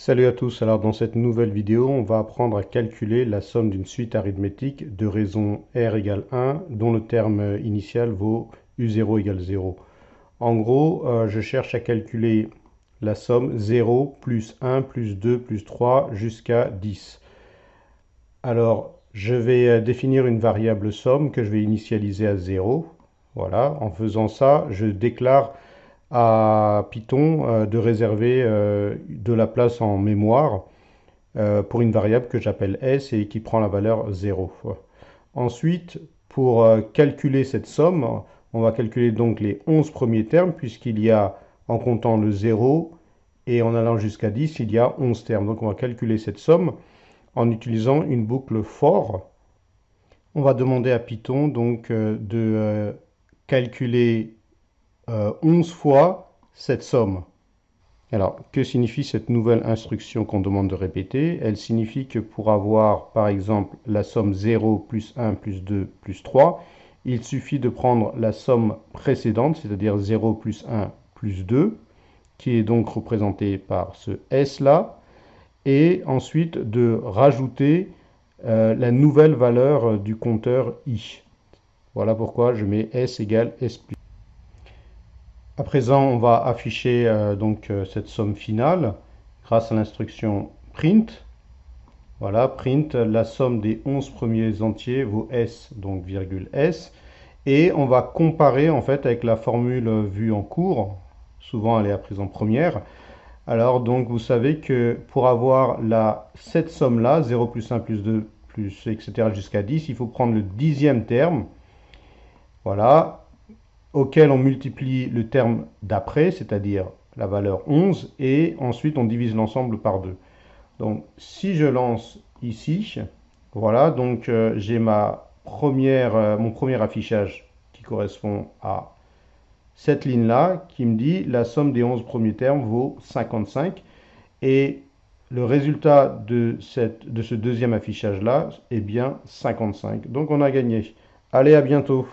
Salut à tous, alors dans cette nouvelle vidéo, on va apprendre à calculer la somme d'une suite arithmétique de raisons r égale 1 dont le terme initial vaut u0 égale 0. En gros, je cherche à calculer la somme 0 plus 1 plus 2 plus 3 jusqu'à 10. Alors, je vais définir une variable somme que je vais initialiser à 0. Voilà, en faisant ça, je déclare à Python de réserver de la place en mémoire pour une variable que j'appelle s et qui prend la valeur 0. Ensuite, pour calculer cette somme, on va calculer donc les 11 premiers termes puisqu'il y a, en comptant le 0 et en allant jusqu'à 10, il y a 11 termes. Donc on va calculer cette somme en utilisant une boucle for. On va demander à Python donc de calculer 11 fois cette somme. Alors, que signifie cette nouvelle instruction qu'on demande de répéter? Elle signifie que pour avoir, par exemple, la somme 0 plus 1 plus 2 plus 3, il suffit de prendre la somme précédente, c'est-à-dire 0 plus 1 plus 2, qui est donc représentée par ce S-là, et ensuite de rajouter la nouvelle valeur du compteur I. Voilà pourquoi je mets S égale S plus. À présent, on va afficher cette somme finale grâce à l'instruction print. Voilà, print la somme des 11 premiers entiers vaut S, donc virgule S. Et on va comparer en fait avec la formule vue en cours. Souvent, elle est à présent première. Alors, donc, vous savez que pour avoir cette somme-là, 0 plus 1 plus 2 plus etc. jusqu'à 10, il faut prendre le dixième terme. Voilà, auquel on multiplie le terme d'après, c'est-à-dire la valeur 11, et ensuite on divise l'ensemble par 2. Donc si je lance ici, voilà, donc j'ai mon premier affichage qui correspond à cette ligne-là, qui me dit la somme des 11 premiers termes vaut 55, et le résultat de ce deuxième affichage-là est bien 55. Donc on a gagné. Allez, à bientôt.